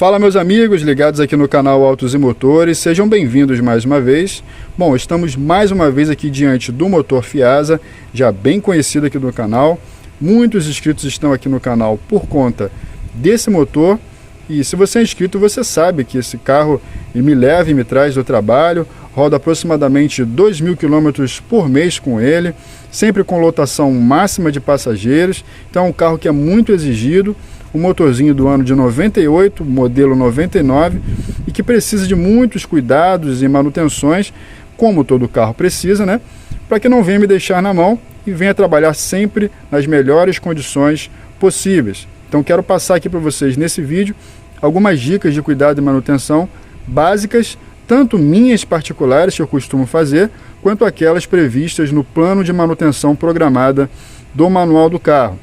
Fala meus amigos ligados aqui no canal Autos e Motores, sejam bem-vindos mais uma vez. Bom, estamos mais uma vez aqui diante do motor Fiasa, já bem conhecido aqui no canal. Muitos inscritos estão aqui no canal por conta desse motor. E se você é inscrito, você sabe que esse carro me leva e me traz do trabalho. Roda aproximadamente 2.000 km por mês com ele, sempre com lotação máxima de passageiros. Então é um carro que é muito exigido. Um motorzinho do ano de 98, modelo 99, e que precisa de muitos cuidados e manutenções, como todo carro precisa, né? Para que não venha me deixar na mão e venha trabalhar sempre nas melhores condições possíveis. Então quero passar aqui para vocês nesse vídeo algumas dicas de cuidado e manutenção básicas, tanto minhas particulares que eu costumo fazer, quanto aquelas previstas no plano de manutenção programada do manual do carro.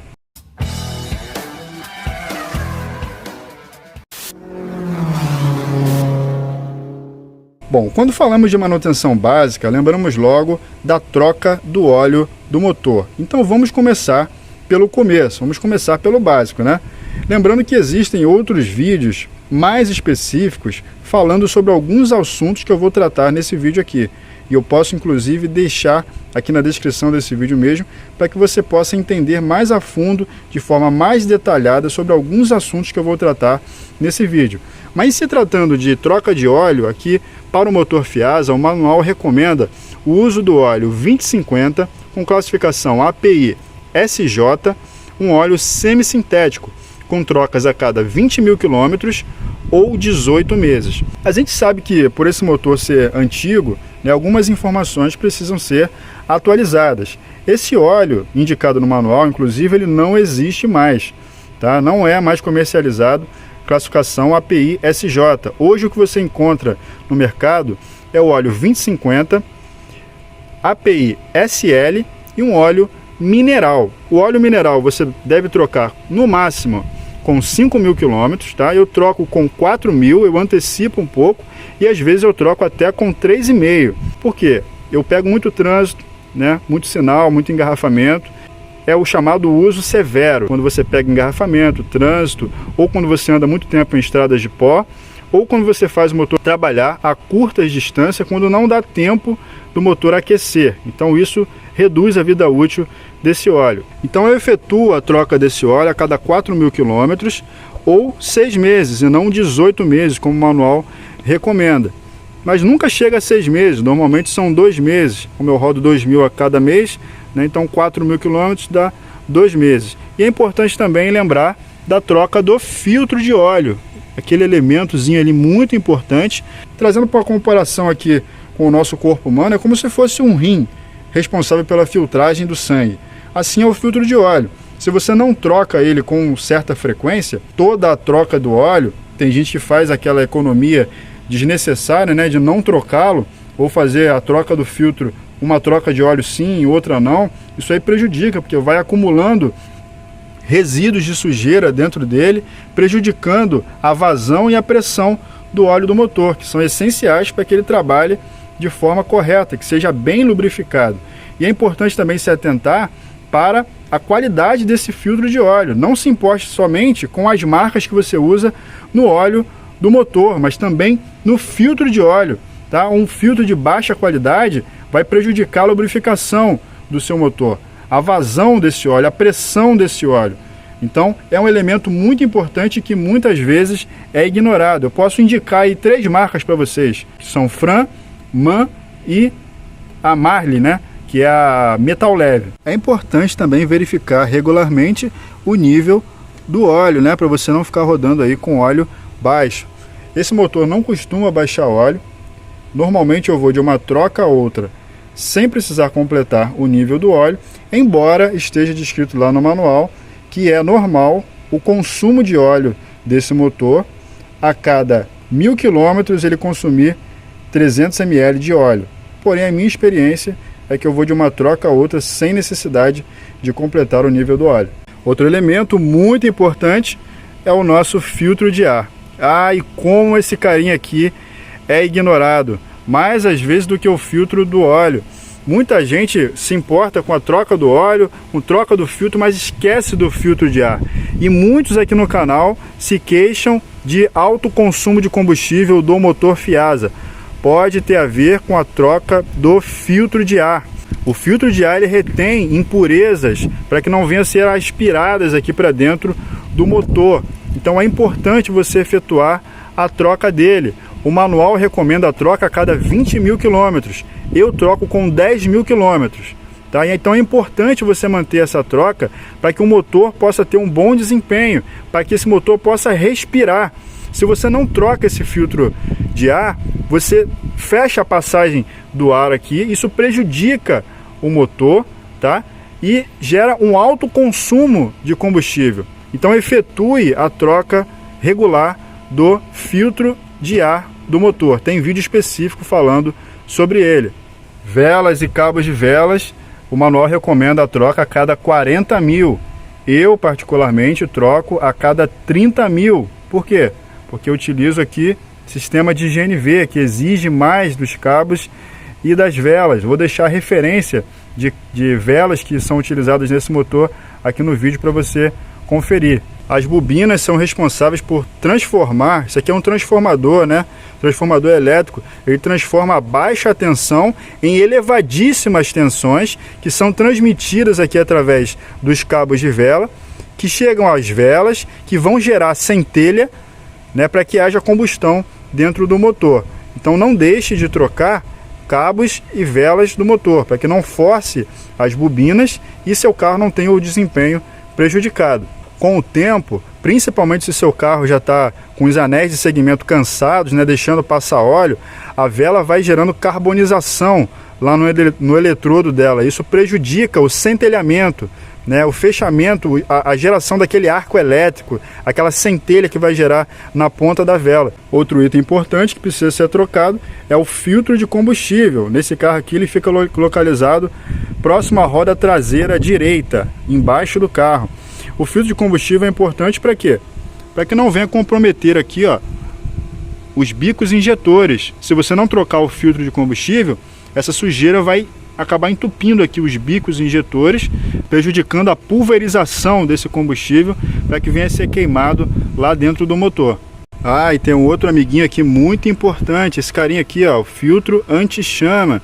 Bom, quando falamos de manutenção básica, lembramos logo da troca do óleo do motor. Então vamos começar pelo começo, vamos começar pelo básico, né? Lembrando que existem outros vídeos mais específicos falando sobre alguns assuntos que eu vou tratar nesse vídeo aqui. E eu posso inclusive deixar aqui na descrição desse vídeo mesmo, para que você possa entender mais a fundo, de forma mais detalhada, sobre alguns assuntos que eu vou tratar nesse vídeo. Mas se tratando de troca de óleo, aqui para o motor Fiasa, o manual recomenda o uso do óleo 2050 com classificação API SJ, um óleo semissintético, com trocas a cada 20.000 km ou 18 meses. A gente sabe que por esse motor ser antigo, né, algumas informações precisam ser atualizadas. Esse óleo indicado no manual, inclusive, ele não existe mais, tá? Não é mais comercializado, classificação API SJ. Hoje o que você encontra no mercado é o óleo 2050, API SL e um óleo mineral. O óleo mineral você deve trocar no máximo com 5.000 km, tá? Eu troco com 4.000, eu antecipo um pouco e às vezes eu troco até com 3,5. Por quê? Eu pego muito trânsito, né? Muito sinal, muito engarrafamento. É o chamado uso severo, quando você pega engarrafamento, trânsito, ou quando você anda muito tempo em estradas de pó, ou quando você faz o motor trabalhar a curtas distâncias, quando não dá tempo do motor aquecer. Então isso reduz a vida útil desse óleo. Então eu efetuo a troca desse óleo a cada 4.000 km ou 6 meses, e não 18 meses, como o manual recomenda. Mas nunca chega a 6 meses, normalmente são 2 meses, como eu rodo 2.000 a cada mês, né? Então 4.000 km dá 2 meses. E é importante também lembrar da troca do filtro de óleo, aquele elementozinho ali muito importante. Trazendo para comparação aqui com o nosso corpo humano, é como se fosse um rim responsável pela filtragem do sangue. Assim é o filtro de óleo. Se você não troca ele com certa frequência, toda a troca do óleo, tem gente que faz aquela economia desnecessária, né, de não trocá-lo, ou fazer a troca do filtro, uma troca de óleo sim, outra não. Isso aí prejudica, porque vai acumulando resíduos de sujeira dentro dele, prejudicando a vazão e a pressão do óleo do motor, que são essenciais para que ele trabalhe de forma correta, que seja bem lubrificado. E é importante também se atentar para a qualidade desse filtro de óleo. Não se importe somente com as marcas que você usa no óleo do motor, mas também no filtro de óleo, tá? Um filtro de baixa qualidade vai prejudicar a lubrificação do seu motor, a vazão desse óleo, a pressão desse óleo. Então é um elemento muito importante que muitas vezes é ignorado. Eu posso indicar aí 3 marcas para vocês, que são Fran, MAN e a Marley, né? Que é a metal leve. É importante também verificar regularmente o nível do óleo, né? Para você não ficar rodando aí com óleo baixo. Esse motor não costuma baixar óleo. Normalmente eu vou de uma troca a outra sem precisar completar o nível do óleo, embora esteja descrito lá no manual que é normal o consumo de óleo desse motor a cada 1.000 km ele consumir 300 ml de óleo. Porém a minha experiência é que eu vou de uma troca a outra sem necessidade de completar o nível do óleo. Outro elemento muito importante é o nosso filtro de ar. E como esse carinha aqui é ignorado, mais às vezes do que o filtro do óleo. Muita gente se importa com a troca do óleo, com a troca do filtro, mas esquece do filtro de ar. E muitos aqui no canal se queixam de alto consumo de combustível do motor Fiasa. Pode ter a ver com a troca do filtro de ar. O filtro de ar ele retém impurezas para que não venham a ser aspiradas aqui para dentro do motor. Então é importante você efetuar a troca dele. O manual recomenda a troca a cada 20 mil quilômetros. Eu troco com 10 mil quilômetros. Tá? Então é importante você manter essa troca para que o motor possa ter um bom desempenho, para que esse motor possa respirar. Se você não troca esse filtro de ar, você fecha a passagem do ar aqui, isso prejudica o motor, tá? E gera um alto consumo de combustível. Então efetue a troca regular do filtro de ar do motor. Tem vídeo específico falando sobre ele. Velas e cabos de velas, o manual recomenda a troca a cada 40 mil. Eu, particularmente, troco a cada 30 mil. Por quê? Porque eu utilizo aqui sistema de GNV, que exige mais dos cabos e das velas. Vou deixar a referência de velas que são utilizadas nesse motor aqui no vídeo para você conferir. As bobinas são responsáveis por transformar, isso aqui é um transformador, né? Transformador elétrico, ele transforma a baixa tensão em elevadíssimas tensões que são transmitidas aqui através dos cabos de vela, que chegam às velas, que vão gerar centelha, né, para que haja combustão dentro do motor. Então não deixe de trocar cabos e velas do motor, para que não force as bobinas e seu carro não tenha o desempenho prejudicado. Com o tempo, principalmente se seu carro já está com os anéis de segmento cansados, né, deixando passar óleo, a vela vai gerando carbonização lá no eletrodo dela. Isso prejudica o centelhamento, né, o fechamento, a geração daquele arco elétrico, aquela centelha que vai gerar na ponta da vela. Outro item importante que precisa ser trocado é o filtro de combustível. Nesse carro aqui ele fica localizado próximo à roda traseira direita, embaixo do carro. O filtro de combustível é importante para quê? Para que não venha comprometer aqui, ó, os bicos injetores. Se você não trocar o filtro de combustível, essa sujeira vai acabar entupindo aqui os bicos injetores, prejudicando a pulverização desse combustível para que venha a ser queimado lá dentro do motor. Ah, e tem um outro amiguinho aqui muito importante, esse carinha aqui, ó, o filtro anti-chama.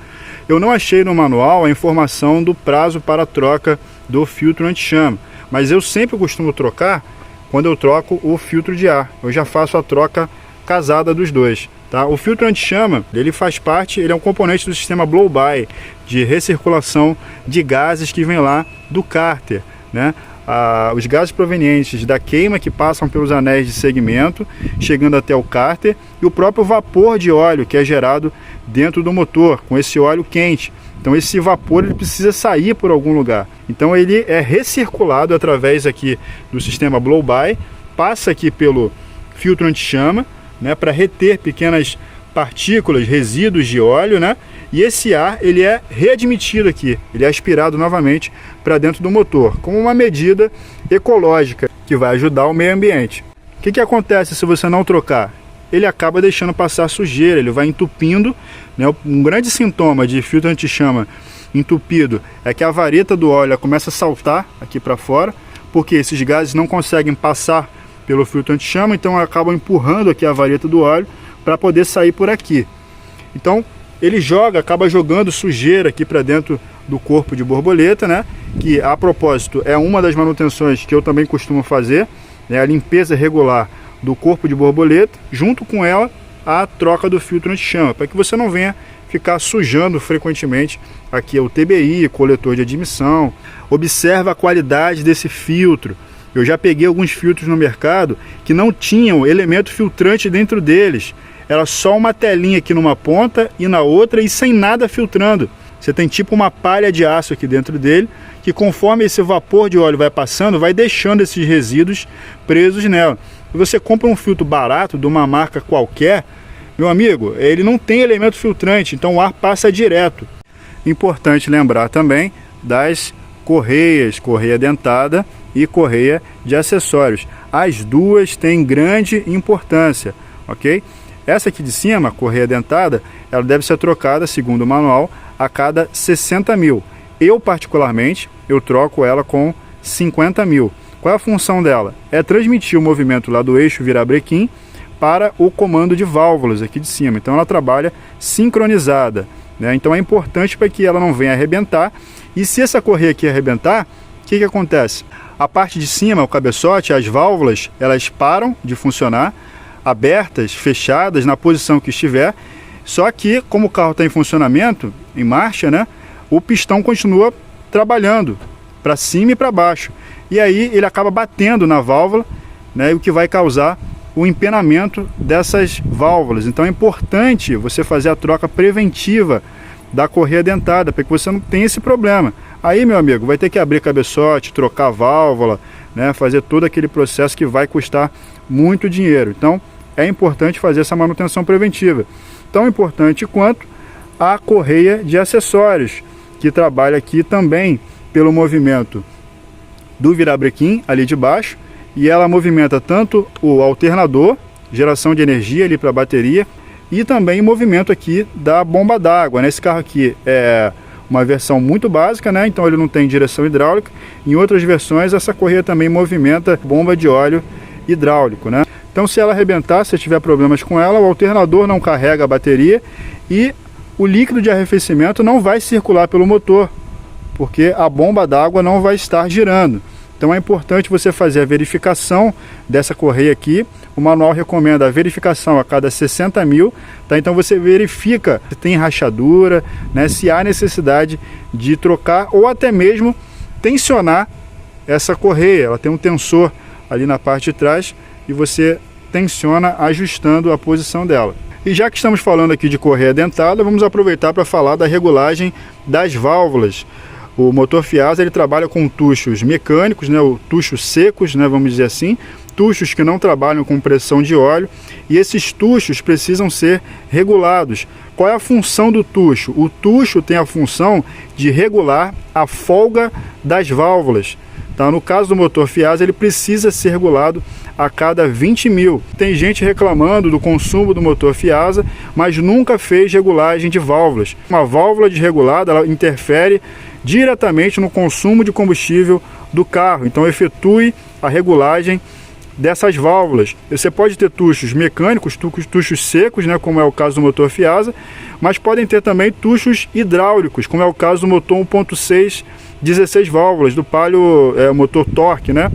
Eu não achei no manual a informação do prazo para a troca do filtro anti-chama, mas eu sempre costumo trocar quando eu troco o filtro de ar. Eu já faço a troca casada dos dois. Tá? O filtro anti-chama, ele faz parte, ele é um componente do sistema blow-by, de recirculação de gases que vem lá do cárter, né? Os gases provenientes da queima que passam pelos anéis de segmento, chegando até o cárter, e o próprio vapor de óleo que é gerado dentro do motor, com esse óleo quente. Então esse vapor ele precisa sair por algum lugar. Então ele é recirculado através aqui do sistema blow-by, passa aqui pelo filtro anti-chama, né, para reter pequenas partículas, resíduos de óleo, né? E esse ar ele é readmitido aqui, ele é aspirado novamente para dentro do motor, como uma medida ecológica que vai ajudar o meio ambiente. O que acontece se você não trocar? Ele acaba deixando passar sujeira, ele vai entupindo, né? Um grande sintoma de filtro anti-chama entupido é que a vareta do óleo começa a saltar aqui para fora, porque esses gases não conseguem passar pelo filtro anti-chama, então acabam empurrando aqui a vareta do óleo para poder sair por aqui. Então ele acaba jogando sujeira aqui para dentro do corpo de borboleta, né? Que a propósito é uma das manutenções que eu também costumo fazer, né? A limpeza regular do corpo de borboleta, junto com ela a troca do filtro anti-chama, para que você não venha ficar sujando frequentemente aqui o TBI, coletor de admissão. Observa a qualidade desse filtro. Eu já peguei alguns filtros no mercado que não tinham elemento filtrante dentro deles. Era só uma telinha aqui numa ponta e na outra e sem nada filtrando. Você tem tipo uma palha de aço aqui dentro dele, que conforme esse vapor de óleo vai passando, vai deixando esses resíduos presos nela. Se você compra um filtro barato de uma marca qualquer, meu amigo, ele não tem elemento filtrante, então o ar passa direto. Importante lembrar também das correias, correia dentada e correia de acessórios. As duas têm grande importância, ok? Essa aqui de cima, a correia dentada, ela deve ser trocada, segundo o manual, a cada 60 mil. Eu, particularmente, eu troco ela com 50 mil. Qual é a função dela? É transmitir o movimento lá do eixo virabrequim para o comando de válvulas aqui de cima. Então ela trabalha sincronizada, né? Então é importante para que ela não venha arrebentar. E se essa correia aqui arrebentar, o que acontece? A parte de cima, o cabeçote, as válvulas, elas param de funcionar, abertas, fechadas, na posição que estiver. Só que, como o carro está em funcionamento, em marcha, né, o pistão continua trabalhando para cima e para baixo. E aí ele acaba batendo na válvula, né, o que vai causar o empenamento dessas válvulas. Então é importante você fazer a troca preventiva da correia dentada, para que você não tenha esse problema. Aí, meu amigo, vai ter que abrir cabeçote, trocar válvula, né, fazer todo aquele processo que vai custar muito dinheiro. Então é importante fazer essa manutenção preventiva. Tão importante quanto a correia de acessórios, que trabalha aqui também pelo movimento do virabrequim ali de baixo, e ela movimenta tanto o alternador, geração de energia ali para a bateria, e também o movimento aqui da bomba d'água, né? Esse carro aqui é uma versão muito básica, né? Então ele não tem direção hidráulica. Em outras versões essa correia também movimenta bomba de óleo hidráulico, né? Então se ela arrebentar, se tiver problemas com ela, o alternador não carrega a bateria e o líquido de arrefecimento não vai circular pelo motor, porque a bomba d'água não vai estar girando. Então é importante você fazer a verificação dessa correia aqui. O manual recomenda a verificação a cada 60 mil, tá? Então você verifica se tem rachadura, né? Se há necessidade de trocar ou até mesmo tensionar essa correia. Ela tem um tensor ali na parte de trás e você tensiona ajustando a posição dela. E já que estamos falando aqui de correia dentada, vamos aproveitar para falar da regulagem das válvulas. O motor Fiasa ele trabalha com tuchos mecânicos, né, ou tuchos secos, né, vamos dizer assim, tuchos que não trabalham com pressão de óleo, e esses tuchos precisam ser regulados. Qual é a função do tucho? O tucho tem a função de regular a folga das válvulas. Tá? No caso do motor Fiasa, ele precisa ser regulado a cada 20 mil. Tem gente reclamando do consumo do motor Fiasa, mas nunca fez regulagem de válvulas. Uma válvula desregulada, ela interfere diretamente no consumo de combustível do carro. Então efetue a regulagem dessas válvulas. Você pode ter tuchos mecânicos, tuchos secos, né, como é o caso do motor Fiasa, mas podem ter também tuchos hidráulicos, como é o caso do motor 1.6 16 válvulas, do Palio motor Torque, né,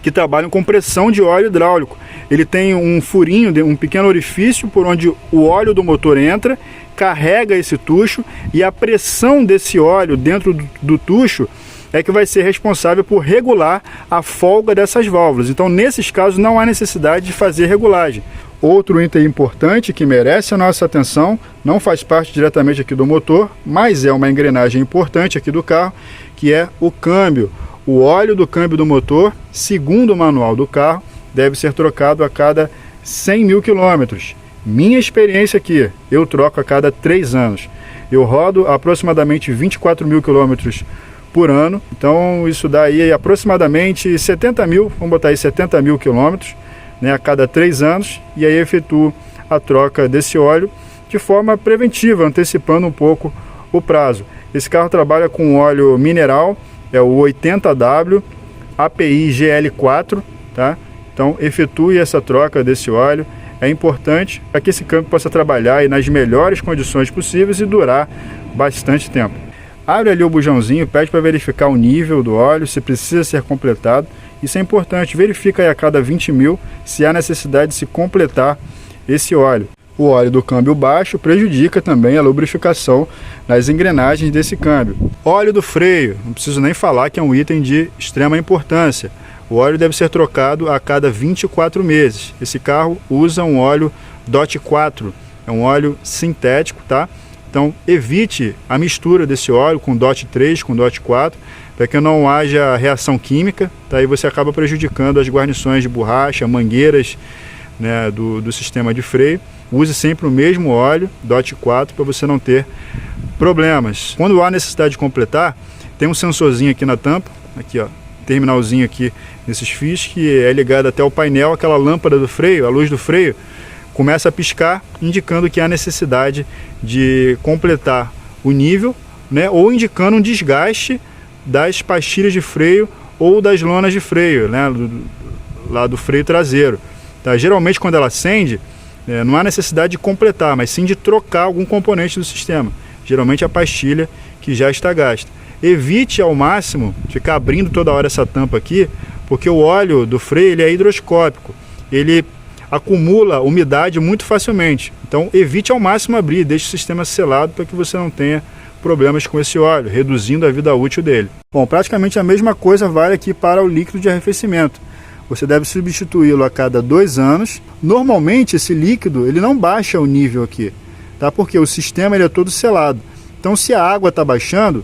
que trabalham com pressão de óleo hidráulico. Ele tem um furinho, um pequeno orifício por onde o óleo do motor entra, carrega esse tucho, e a pressão desse óleo dentro do tucho é que vai ser responsável por regular a folga dessas válvulas. Então, nesses casos, não há necessidade de fazer regulagem. Outro item importante que merece a nossa atenção, não faz parte diretamente aqui do motor, mas é uma engrenagem importante aqui do carro, que é o câmbio. O óleo do câmbio do motor, segundo o manual do carro, deve ser trocado a cada 100 mil quilômetros. Minha experiência aqui, eu troco a cada 3 anos. Eu rodo aproximadamente 24 mil quilômetros por ano, então isso dá aí aproximadamente 70 mil, vamos botar aí 70 mil quilômetros, né, a cada 3 anos, e aí efetuo a troca desse óleo de forma preventiva, antecipando um pouco o prazo. Esse carro trabalha com óleo mineral, é o 80W API GL4, tá? Então efetue essa troca desse óleo. É importante para que esse câmbio possa trabalhar aí nas melhores condições possíveis e durar bastante tempo. Abre ali o bujãozinho, pede para verificar o nível do óleo, se precisa ser completado. Isso é importante, verifica aí a cada 20 mil se há necessidade de se completar esse óleo. O óleo do câmbio baixo prejudica também a lubrificação nas engrenagens desse câmbio. Óleo do freio, não preciso nem falar que é um item de extrema importância. O óleo deve ser trocado a cada 24 meses. Esse carro usa um óleo DOT 4, é um óleo sintético, tá? Então evite a mistura desse óleo com DOT 3, com DOT 4, para que não haja reação química, tá? E você acaba prejudicando as guarnições de borracha, mangueiras, né, do sistema de freio. Use sempre o mesmo óleo DOT 4 para você não ter problemas. Quando há necessidade de completar, tem um sensorzinho aqui na tampa, aqui ó, terminalzinho aqui nesses fios, que é ligado até o painel, aquela lâmpada do freio, a luz do freio começa a piscar, indicando que há necessidade de completar o nível, né, ou indicando um desgaste das pastilhas de freio ou das lonas de freio, né, lá do freio traseiro. tá? Geralmente quando ela acende, não há necessidade de completar, mas sim de trocar algum componente do sistema. Geralmente a pastilha que já está gasta. Evite ao máximo ficar abrindo toda hora essa tampa aqui, porque o óleo do freio ele é hidroscópico. Ele acumula umidade muito facilmente. Então evite ao máximo abrir, deixe o sistema selado para que você não tenha problemas com esse óleo, reduzindo a vida útil dele. Bom, praticamente a mesma coisa vale aqui para o líquido de arrefecimento. Você deve substituí-lo a cada 2 anos. Normalmente esse líquido ele não baixa o nível aqui, tá? Porque o sistema ele é todo selado. Então se a água está baixando,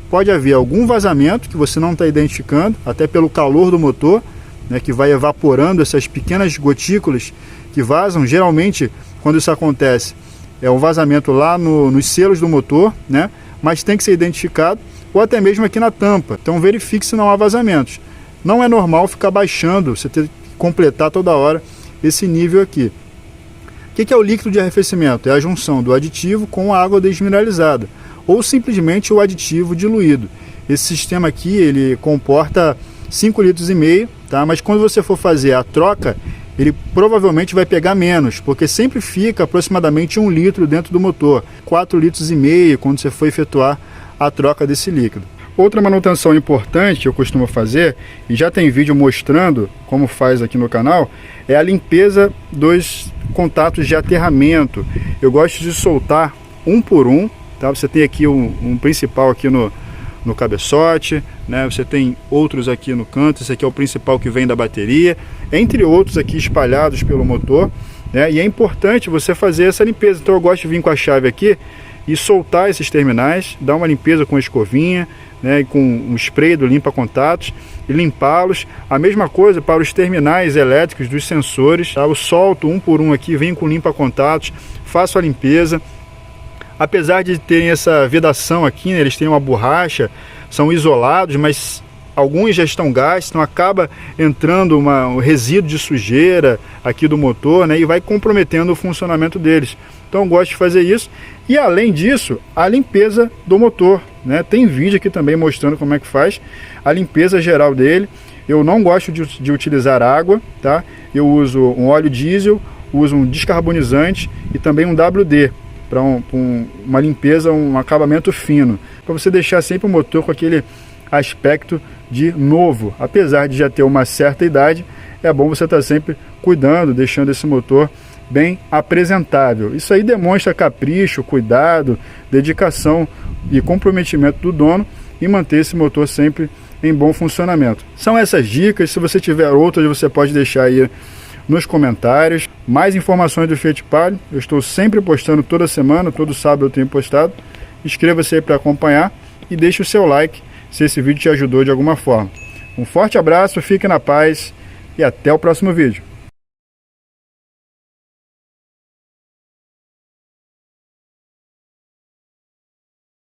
pode haver algum vazamento que você não está identificando, até pelo calor do motor, né, que vai evaporando essas pequenas gotículas que vazam. Geralmente, quando isso acontece, é um vazamento lá nos selos do motor, né, mas tem que ser identificado, ou até mesmo aqui na tampa. Então verifique se não há vazamentos. Não é normal ficar baixando, você ter que completar toda hora esse nível aqui. O que é o líquido de arrefecimento? É a junção do aditivo com a água desmineralizada, ou simplesmente o aditivo diluído. Esse sistema aqui ele comporta 5,5 litros, tá? Mas quando você for fazer a troca, ele provavelmente vai pegar menos, porque sempre fica aproximadamente 1 litro dentro do motor, 4,5 litros quando você for efetuar a troca desse líquido. Outra manutenção importante que eu costumo fazer, e já tem vídeo mostrando como faz aqui no canal, é a limpeza dos contatos de aterramento. Eu gosto de soltar um por um, tá? Você tem aqui um principal aqui no cabeçote, né? Você tem outros aqui no canto, esse aqui é o principal que vem da bateria, entre outros aqui espalhados pelo motor, né? E é importante você fazer essa limpeza. Então eu gosto de vir com a chave aqui e soltar esses terminais, dar uma limpeza com a escovinha, né, com um spray do limpa-contatos e limpá-los. A mesma coisa para os terminais elétricos dos sensores, tá? Eu solto um por um aqui, venho com limpa-contatos, faço a limpeza. Apesar de terem essa vedação aqui, né, eles têm uma borracha, são isolados, mas alguns já estão gastos, então acaba entrando um resíduo de sujeira aqui do motor, né, e vai comprometendo o funcionamento deles. Então eu gosto de fazer isso. E além disso, a limpeza do motor, né? Tem vídeo aqui também mostrando como é que faz a limpeza geral dele. Eu não gosto de utilizar água, tá? Eu uso um óleo diesel, uso um descarbonizante e também um WD para uma limpeza, um acabamento fino, para você deixar sempre o motor com aquele aspecto de novo. Apesar de já ter uma certa idade, é bom você estar sempre cuidando, deixando esse motor bem apresentável. Isso aí demonstra capricho, cuidado, dedicação e comprometimento do dono em manter esse motor sempre em bom funcionamento. São essas dicas. Se você tiver outras, você pode deixar aí nos comentários. Mais informações do Fiat Palio, eu estou sempre postando toda semana, todo sábado eu tenho postado. Inscreva-se aí para acompanhar e deixe o seu like se esse vídeo te ajudou de alguma forma. Um forte abraço, fique na paz e até o próximo vídeo.